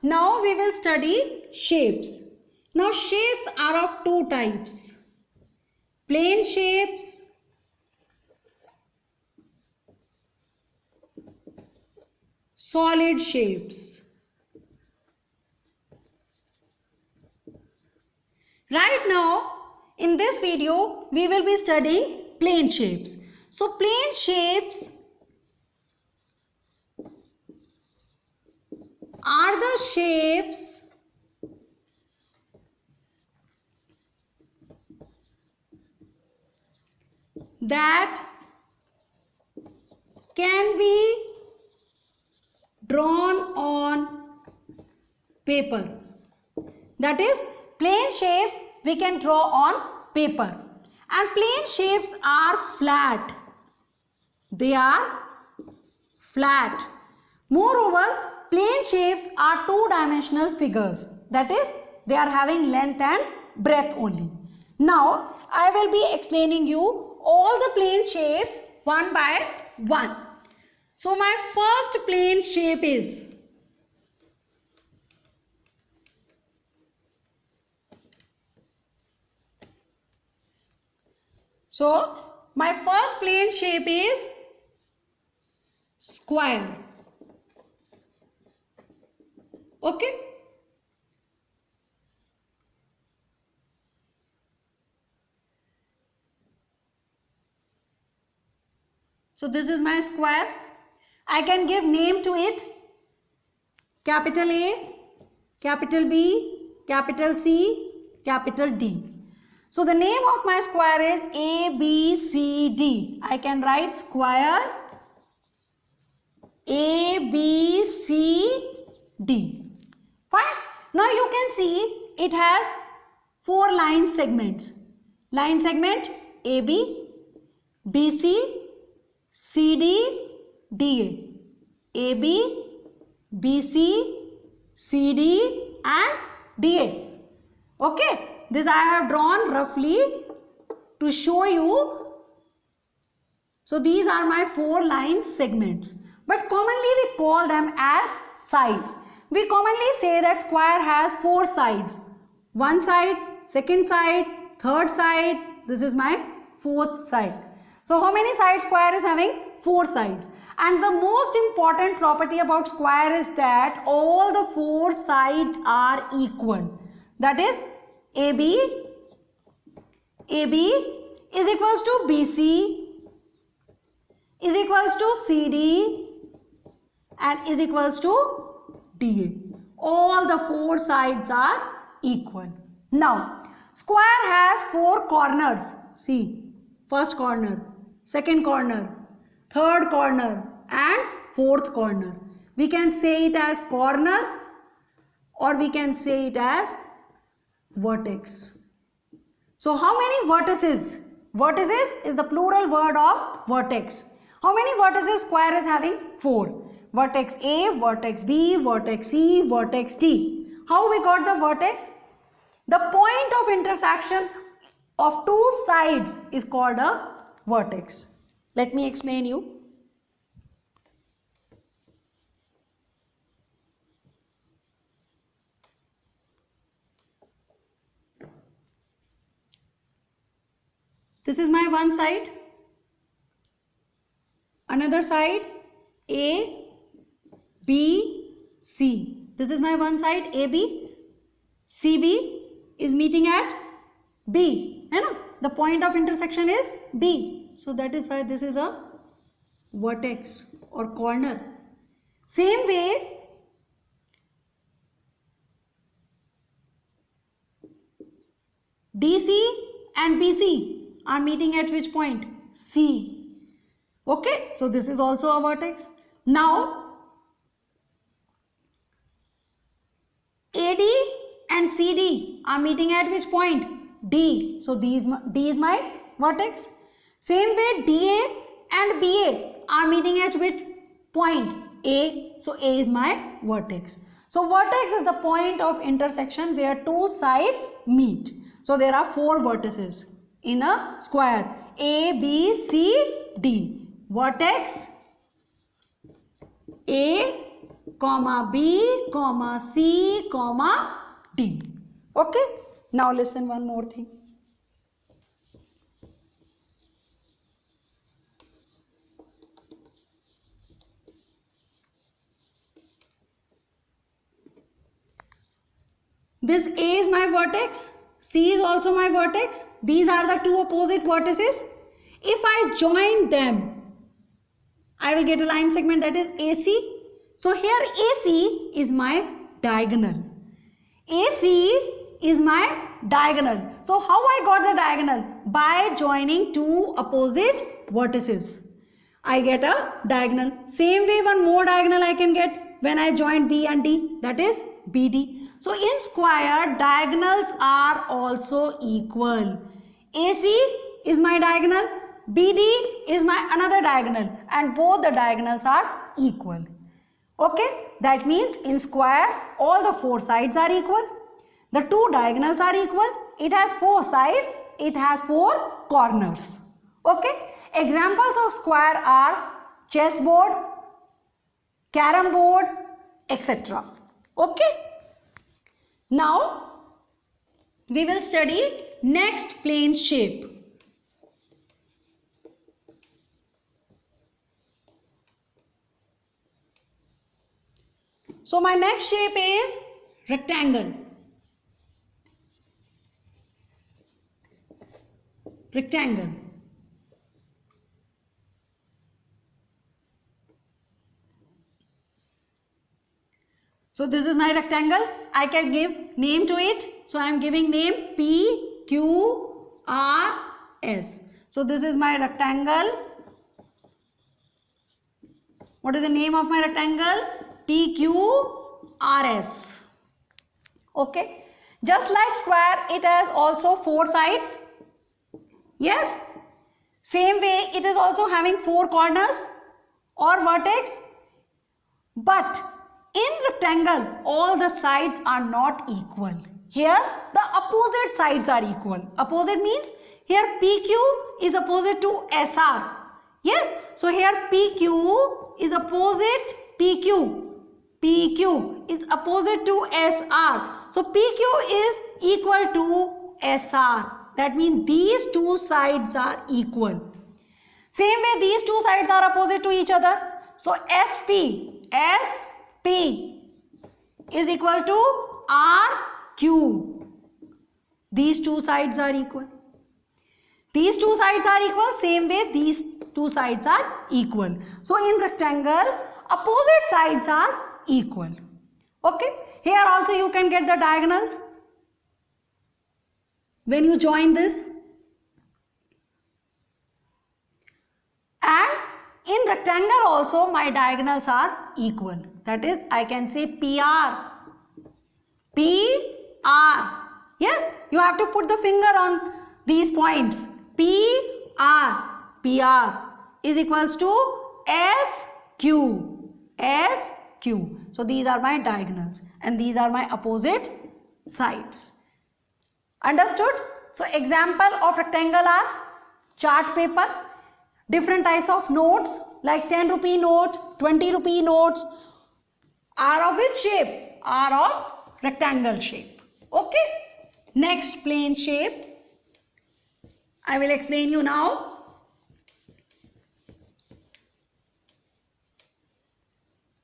Now we will study shapes. Now shapes are of two types. Plane shapes solid shapes. Right now in this video we will be studying plane shapes. So plane shapes are the shapes that can be drawn on paper. That is, plane shapes we can draw on paper. And plane shapes are flat. They are flat. Moreover, plane shapes are two-dimensional figures. That is, they are having length and breadth only. Now, I will be explaining you all the plane shapes one by one. So, my first plane shape is square. Okay. So this is my square. I can give name to it. Capital A, capital B, capital C, capital D. So the name of my square is ABCD. I can write square ABCD. Fine. Now you can see it has 4 line segments. Line segment AB, BC, CD, DA. AB, BC, CD and DA. Okay. This I have drawn roughly to show you. So these are my 4 line segments. But commonly we call them as sides. We commonly say that square has 4 sides. One side, second side, third side. This is my fourth side. So how many sides square is having? 4 sides. And the most important property about square is that all the 4 sides are equal. That is, AB is equals to BC is equals to CD and is equals to DA. All the 4 sides are equal. Now, square has 4 corners. See, first corner, second corner, third corner and fourth corner. We can say it as corner or we can say it as vertex. So how many vertices? Vertices is the plural word of vertex. How many vertices square is having? 4. Vertex A, vertex B, vertex C, vertex D. How we got the vertex? The point of intersection of 2 sides is called a vertex. Let me explain you. This is my one side, another side A, B, C. This is my one side AB, CB is meeting at B. The point of intersection is B. So that is why this is a vertex or corner. Same way, DC and BC are meeting at which point? C. Okay, so this is also a vertex. Now, AD and CD are meeting at which point? D. So D is my vertex. Same way DA and BA are meeting at which point? A. So A is my vertex. So vertex is the point of intersection where 2 sides meet. So there are 4 vertices in a square. A, B, C, D. Vertex A, comma B, comma C, comma D. Okay. Now listen one more thing. This A is my vertex, C is also my vertex. These are the two opposite vertices. If I join them, I will get a line segment, that is AC. So here AC is my diagonal. AC is my diagonal. So how I got the diagonal? By joining two opposite vertices. I get a diagonal. Same way one more diagonal I can get when I join B and D, that is BD. So in square, diagonals are also equal. AC is my diagonal, BD is my another diagonal, and both the diagonals are equal. Okay, that means in square all the four sides are equal. The two diagonals are equal. It has four sides, it has four corners. Okay, examples of square are chessboard, carom board, etc. Okay. Now we will study next plane shape. So my next shape is rectangle. Rectangle. So this is my rectangle. I can give name to it. So I am giving name P, Q, R, S. So this is my rectangle. What is the name of my rectangle? P, Q, R, S. Okay. Just like square, it has also four sides. Yes. Same way, it is also having four corners or vertex. But in rectangle, all the sides are not equal. Here, the opposite sides are equal. Opposite means here PQ is opposite to SR. Yes. So here PQ is opposite PQ. PQ is opposite to SR. So PQ is equal to SR. That means these two sides are equal. Same way these two sides are opposite to each other. So SP is equal to RQ. These two sides are equal. These two sides are equal. Same way these two sides are equal. So in rectangle, opposite sides are equal. Okay. Here also you can get the diagonals when you join this. And in rectangle also my diagonals are equal. That is, I can say PR. PR. Yes, you have to put the finger on these points. PR. PR is equals to SQ. SQ. So these are my diagonals and these are my opposite sides. Understood? So example of rectangle are chart paper, different types of notes like 10 rupee note, 20 rupee notes are of which shape? Are of rectangle shape. Okay. Next plane shape. I will explain you now.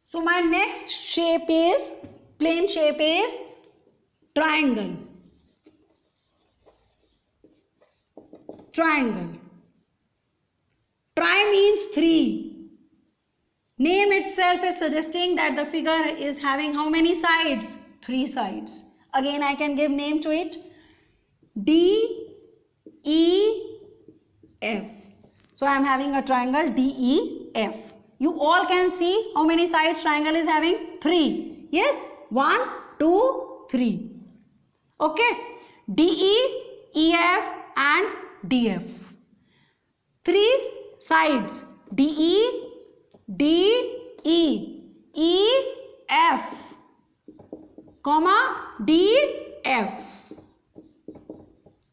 So my next shape is, plane shape is triangle. Triangle. Tri means three. Name itself is suggesting that the figure is having how many sides? Three sides. Again I can give name to it. D, E, F. So I am having a triangle D, E, F. You all can see how many sides triangle is having? Three. Yes. 1, 2, 3. Okay. D, E, F and D, F. Three sides. D, E, F, comma, D, F.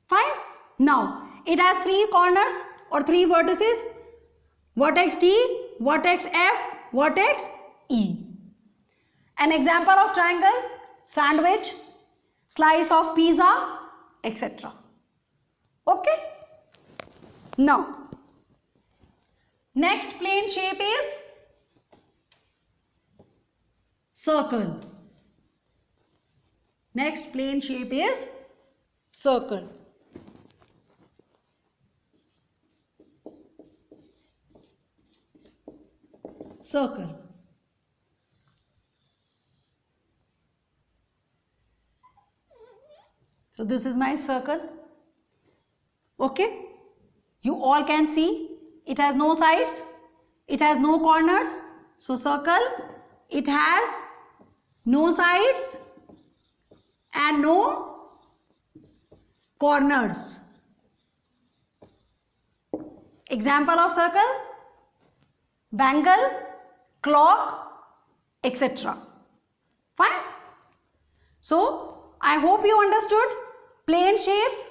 Fine. Now, it has three corners or three vertices. Vertex D, vertex F, vertex E. An example of triangle, sandwich, slice of pizza, etc. Okay. Now, next plane shape is circle. Next plane shape is circle. Circle. So this is my circle. Okay. You all can see it has no sides. It has no corners. So circle, it has no sides and no corners. Example of circle, bangle, clock, etc. Fine. So I hope you understood. Plane shapes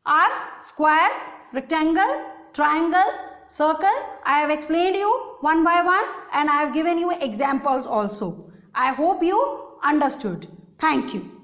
are square, rectangle, triangle, circle. I have explained you one by one and I have given you examples also. I hope you understood. Thank you.